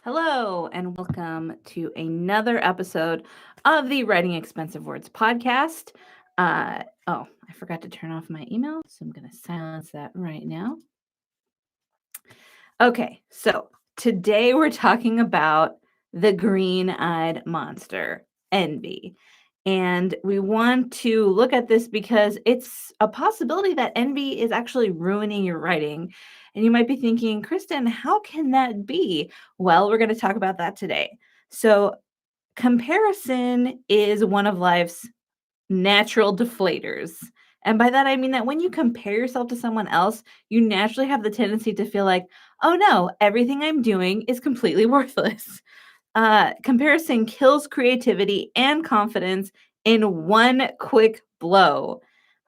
Hello, and welcome to another episode of the Writing Expensive Words podcast. I forgot to turn off my email, so I'm going to silence that right now. Okay, so today we're talking about the green-eyed monster, envy. And we want to look at this because it's a possibility that envy is actually ruining your writing. And you might be thinking, Kristen, how can that be? Well, we're going to talk about that today. So, comparison is one of life's natural deflators. And by that, I mean that when you compare yourself to someone else, you naturally have the tendency to feel like, oh no, everything I'm doing is completely worthless. Comparison kills creativity and confidence in one quick blow.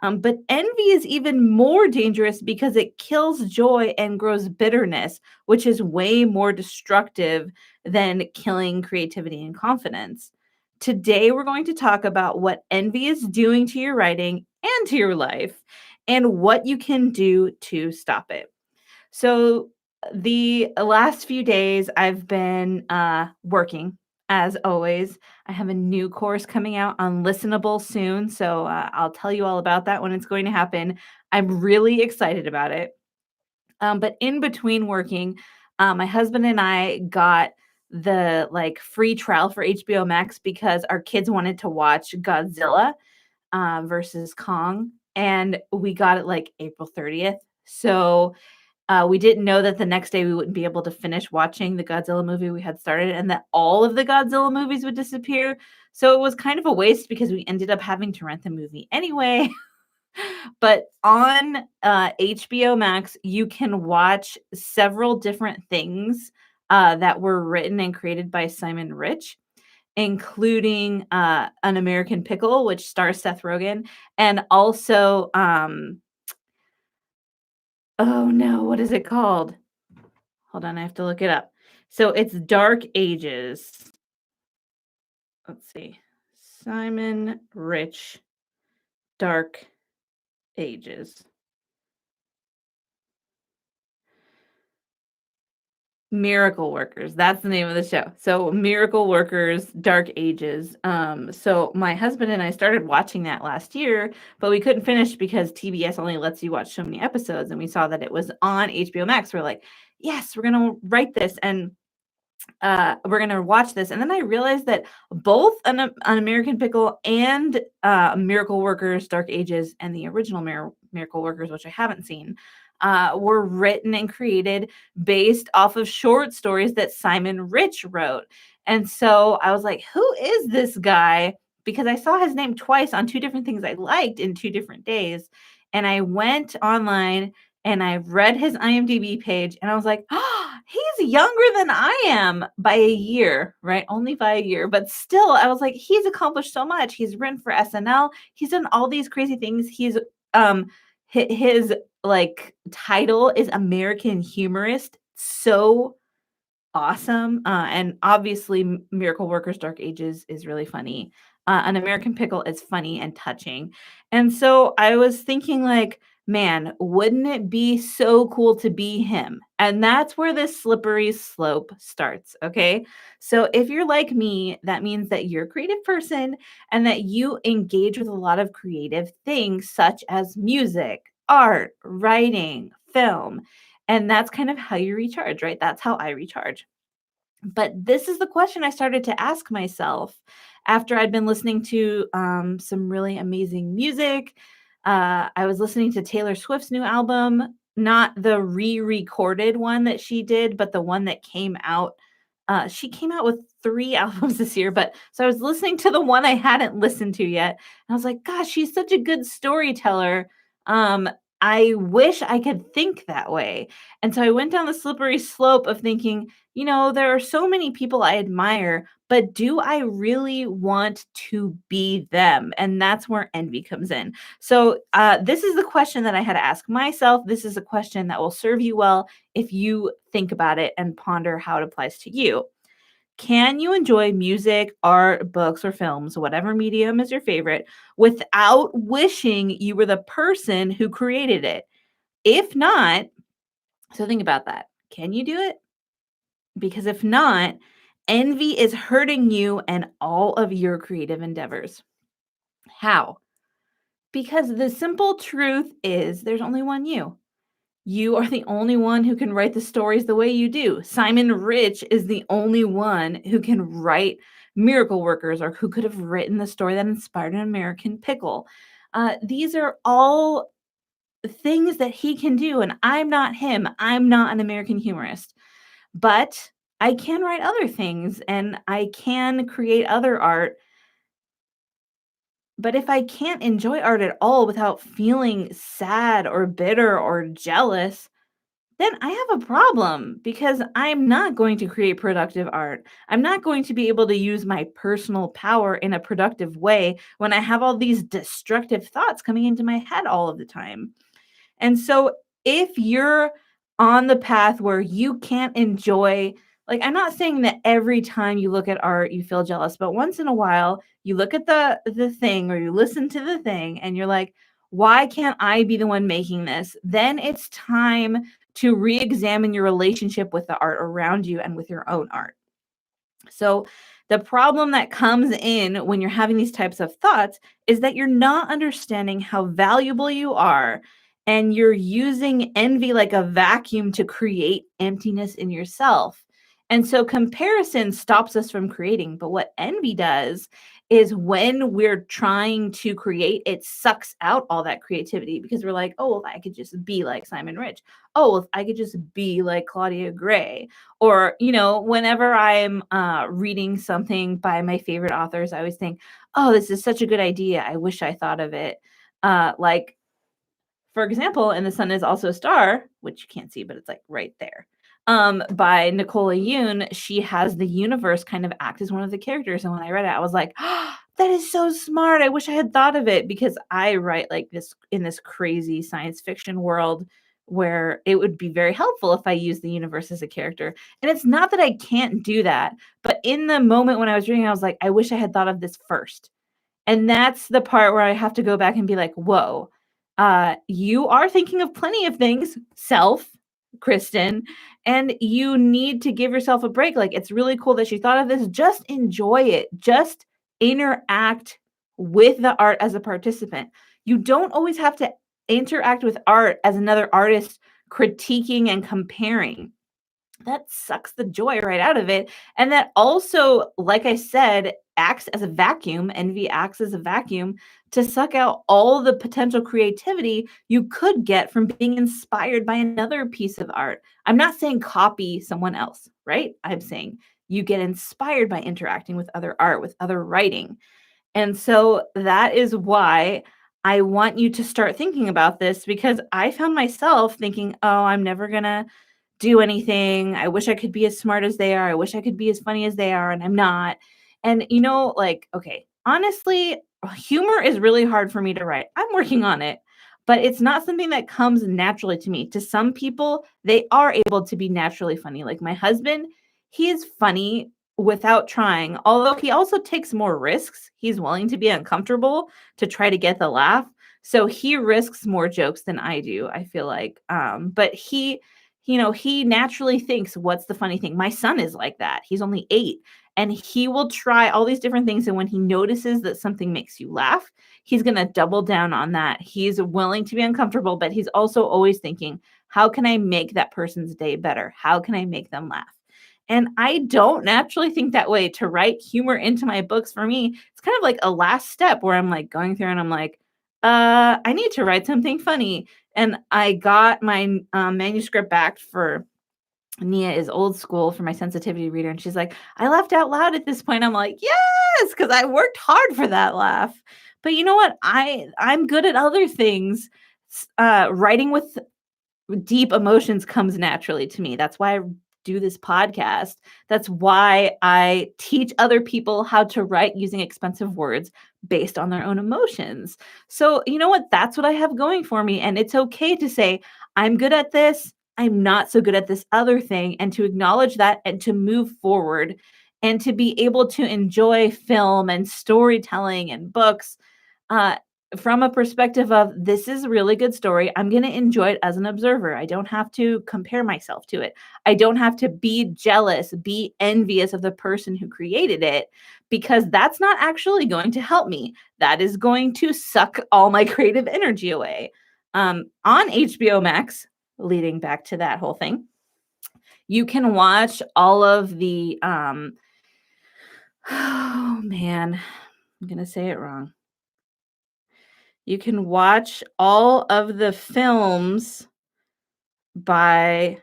But envy is even more dangerous because it kills joy and grows bitterness, which is way more destructive than killing creativity and confidence. Today, we're going to talk about what envy is doing to your writing and to your life and what you can do to stop it. So, the last few days I've been working as always. I have a new course coming out on Listenable soon, so I'll tell you all about that when it's going to happen. I'm really excited about it. But in between working, my husband and I got the free trial for HBO Max because our kids wanted to watch Godzilla versus Kong, and we got it like April 30th. So we didn't know that the next day we wouldn't be able to finish watching the Godzilla movie we had started and that all of the Godzilla movies would disappear. So it was kind of a waste because we ended up having to rent the movie anyway. But on HBO Max, you can watch several different things that were written and created by Simon Rich, including An American Pickle, which stars Seth Rogen, and also, oh no, what is it called? Hold on, I have to look it up. So it's Dark Ages. Let's see. Simon Rich, Dark Ages. Miracle Workers. That's the name of the show. So Miracle Workers, Dark Ages. So my husband and I started watching that last year, but we couldn't finish because TBS only lets you watch so many episodes, and we saw that it was on HBO Max. We're like, yes, we're gonna write this and we're gonna watch this. And then I realized that both an American Pickle and Miracle Workers, Dark Ages, and the original Miracle Workers, which I haven't seen, were written and created based off of short stories that Simon Rich wrote. And so I was like, who is this guy? Because I saw his name twice on two different things I liked in two different days. And I went online and I read his IMDb page and I was like, oh, he's younger than I am by a year, right? Only by a year. But still, I was like, he's accomplished so much. He's written for SNL. He's done all these crazy things. He's his like title is American Humorist. So awesome. And obviously Miracle Workers Dark Ages is really funny. An American Pickle is funny and touching. And so I was thinking like, man, wouldn't it be so cool to be him? And that's where this slippery slope starts, okay? So if you're like me, that means that you're a creative person and that you engage with a lot of creative things such as music, art, writing, film. And that's kind of how you recharge, right? That's how I recharge. But this is the question I started to ask myself after I'd been listening to some really amazing music. I was listening to Taylor Swift's new album, not the re recorded one that she did, but the one that came out. She came out with three albums this year, but so I was listening to the one I hadn't listened to yet. And I was like, gosh, she's such a good storyteller. Um, I wish I could think that way. And so I went down the slippery slope of thinking, there are so many people I admire, but do I really want to be them? And that's where envy comes in. So, this is the question that I had to ask myself. This is a question that will serve you well if you think about it and ponder how it applies to you. Can you enjoy music, art, books, or films, whatever medium is your favorite, without wishing you were the person who created it? If not, so think about that. Can you do it? Because if not, envy is hurting you and all of your creative endeavors. How? Because the simple truth is there's only one you. You are the only one who can write the stories the way you do. Simon Rich is the only one who can write Miracle Workers or who could have written the story that inspired an American Pickle. These are all things that he can do, and I'm not him. I'm not an American humorist, but I can write other things and I can create other art. But if I can't enjoy art at all without feeling sad or bitter or jealous, then I have a problem because I'm not going to create productive art. I'm not going to be able to use my personal power in a productive way when I have all these destructive thoughts coming into my head all of the time. And so if you're on the path where you can't enjoy, like, I'm not saying that every time you look at art you feel jealous, but once in a while you look at the thing or you listen to the thing and you're like, why can't I be the one making this? Then it's time to re-examine your relationship with the art around you and with your own art. So, the problem that comes in when you're having these types of thoughts is that you're not understanding how valuable you are, and you're using envy like a vacuum to create emptiness in yourself. And so comparison stops us from creating, but what envy does is when we're trying to create, it sucks out all that creativity because we're like, oh, if I could just be like Simon Rich. Oh, if I could just be like Claudia Gray. Or, whenever I'm reading something by my favorite authors, I always think, oh, this is such a good idea. I wish I thought of it. Like, for example, In the Sun is Also a Star, which you can't see, but it's like right there. By Nicola Yoon, she has the universe kind of act as one of the characters. And when I read it, I was like, oh, that is so smart. I wish I had thought of it because I write like this in this crazy science fiction world where it would be very helpful if I used the universe as a character. And it's not that I can't do that, but in the moment when I was reading, I was like, I wish I had thought of this first. And that's the part where I have to go back and be like, whoa, you are thinking of plenty of things, self, Kristen, and you need to give yourself a break. Like, it's really cool that you thought of this. Just enjoy it. Just interact with the art as a participant. You don't always have to interact with art as another artist critiquing and comparing. That sucks the joy right out of it. And that also, like I said, acts as a vacuum. Envy acts as a vacuum to suck out all the potential creativity you could get from being inspired by another piece of art. I'm not saying copy someone else, right? I'm saying you get inspired by interacting with other art, with other writing. And so that is why I want you to start thinking about this because I found myself thinking, oh, I'm never going to do anything. I wish I could be as smart as they are. I wish I could be as funny as they are, and I'm not. And like, okay, honestly, humor is really hard for me to write. I'm working on it, but it's not something that comes naturally to me. To some people, they are able to be naturally funny. Like my husband, he is funny without trying, although he also takes more risks. He's willing to be uncomfortable to try to get the laugh. So he risks more jokes than I do, I feel like. But he naturally thinks, what's the funny thing? My son is like that. He's only 8 and he will try all these different things. And when he notices that something makes you laugh, he's going to double down on that. He's willing to be uncomfortable, but he's also always thinking, how can I make that person's day better? How can I make them laugh? And I don't naturally think that way. To write humor into my books, for me, it's kind of like a last step where I'm like going through and I'm like, I need to write something funny. And I got my manuscript back for Nia is Old School for my sensitivity reader. And she's like, I laughed out loud at this point. I'm like, yes, because I worked hard for that laugh. But you know what? I'm good at other things. Writing with deep emotions comes naturally to me. That's why I do this podcast. That's why I teach other people how to write using expensive words based on their own emotions. So, you know what? That's what I have going for me. And it's okay to say, I'm good at this. I'm not so good at this other thing. And to acknowledge that and to move forward and to be able to enjoy film and storytelling and books. Uh, from a perspective of this is a really good story. I'm going to enjoy it as an observer. I don't have to compare myself to it. I don't have to be jealous, be envious of the person who created it, because that's not actually going to help me. That is going to suck all my creative energy away. On HBO Max, leading back to that whole thing, you can watch all of the oh man, I'm going to say it wrong. You can watch all of the films by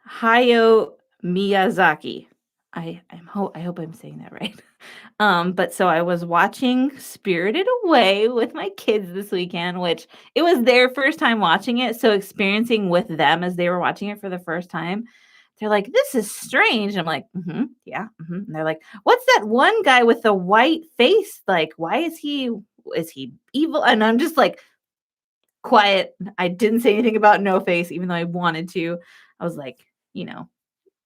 Hayao Miyazaki. I hope I'm saying that right. But so I was watching Spirited Away with my kids this weekend, which it was their first time watching it, so experiencing with them as they were watching it for the first time, they're like, "This is strange." I'm like, "Mhm, yeah, mhm." And they're like, "What's that one guy with the white face? Like, why is he evil?" And I'm just like, quiet. I didn't say anything about No Face, even though I wanted to. I was like, you know,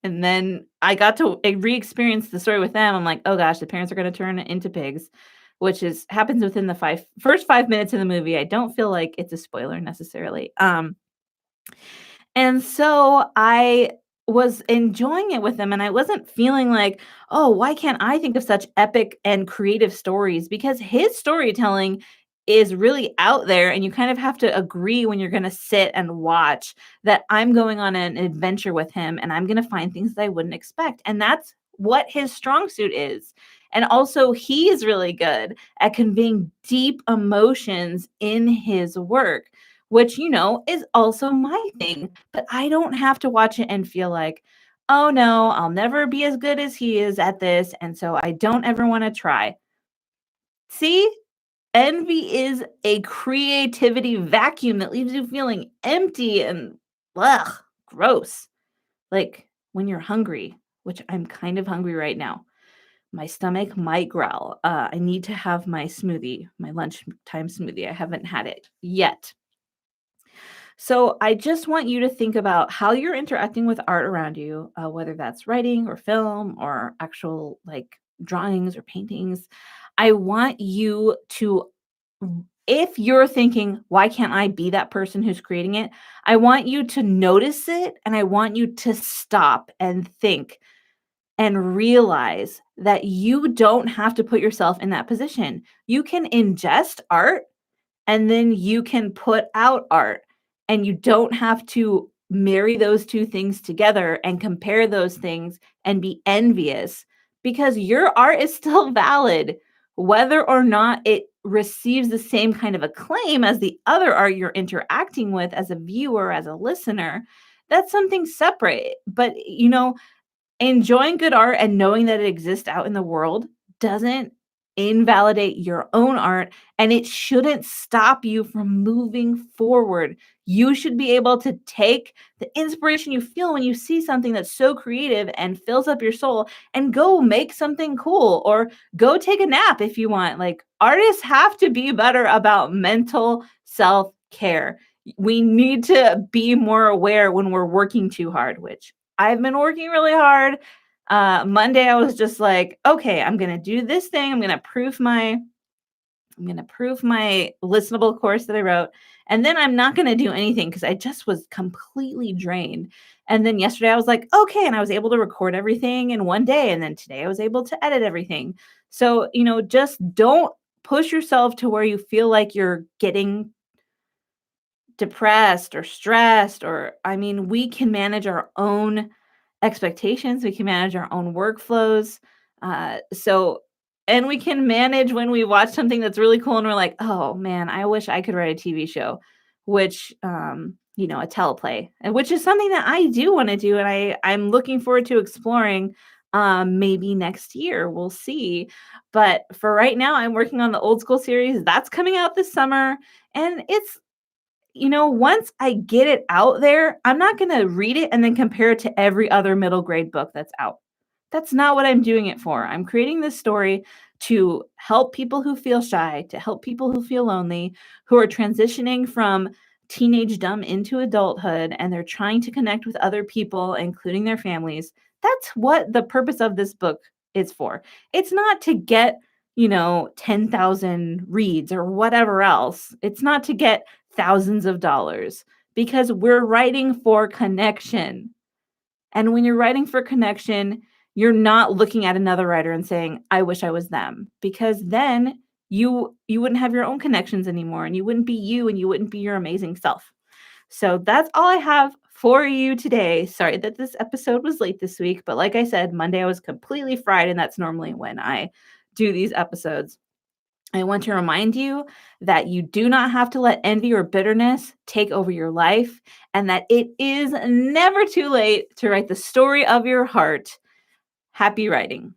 and then I got to re-experience the story with them. I'm like, oh gosh, the parents are going to turn into pigs, which is happens within the first 5 minutes of the movie. I don't feel like it's a spoiler necessarily. And so I was enjoying it with them, and I wasn't feeling like, oh, why can't I think of such epic and creative stories? Because his storytelling is really out there, and you kind of have to agree when you're going to sit and watch that I'm going on an adventure with him and I'm going to find things that I wouldn't expect. And that's what his strong suit is. And also, he is really good at conveying deep emotions in his work, which, is also my thing. But I don't have to watch it and feel like, oh no, I'll never be as good as he is at this. And so I don't ever want to try. See, envy is a creativity vacuum that leaves you feeling empty and ugh, gross. Like when you're hungry, which I'm kind of hungry right now. My stomach might growl. I need to have my smoothie, my lunchtime smoothie. I haven't had it yet. So I just want you to think about how you're interacting with art around you, whether that's writing or film or actual like drawings or paintings. I want you to, if you're thinking, why can't I be that person who's creating it? I want you to notice it and I want you to stop and think and realize that you don't have to put yourself in that position. You can ingest art and then you can put out art, and you don't have to marry those two things together and compare those things and be envious, because your art is still valid whether or not it receives the same kind of acclaim as the other art you're interacting with as a viewer, as a listener. That's something separate. But enjoying good art and knowing that it exists out in the world doesn't invalidate your own art, and it shouldn't stop you from moving forward. You should be able to take the inspiration you feel when you see something that's so creative and fills up your soul and go make something cool, or go take a nap if you want. Like, artists have to be better about mental self-care. We need to be more aware when we're working too hard, which I've been working really hard. Monday I was just like, okay, I'm gonna do this thing. I'm gonna prove my listenable course that I wrote, and then I'm not gonna do anything because I just was completely drained. And then yesterday I was like, okay, and I was able to record everything in one day, and then today I was able to edit everything. So just don't push yourself to where you feel like you're getting depressed or stressed, or I mean, we can manage our own expectations, we can manage our own workflows. So and we can manage when we watch something that's really cool and we're like, "Oh man, I wish I could write a TV show," which a teleplay, and which is something that I do want to do, and I'm looking forward to exploring maybe next year. We'll see. But for right now, I'm working on the Old School series. That's coming out this summer, and it's once I get it out there, I'm not going to read it and then compare it to every other middle grade book that's out. That's not what I'm doing it for. I'm creating this story to help people who feel shy, to help people who feel lonely, who are transitioning from teenage dumb into adulthood, and they're trying to connect with other people, including their families. That's what the purpose of this book is for. It's not to get, 10,000 reads or whatever else. It's not to get thousands of dollars because we're writing for connection. And when you're writing for connection, you're not looking at another writer and saying, "I wish I was them," because then you wouldn't have your own connections anymore and you wouldn't be you and you wouldn't be your amazing self. So that's all I have for you today. Sorry that this episode was late this week, but like I said, Monday I was completely fried, and that's normally when I do these episodes. I want to remind you that you do not have to let envy or bitterness take over your life, and that it is never too late to write the story of your heart. Happy writing.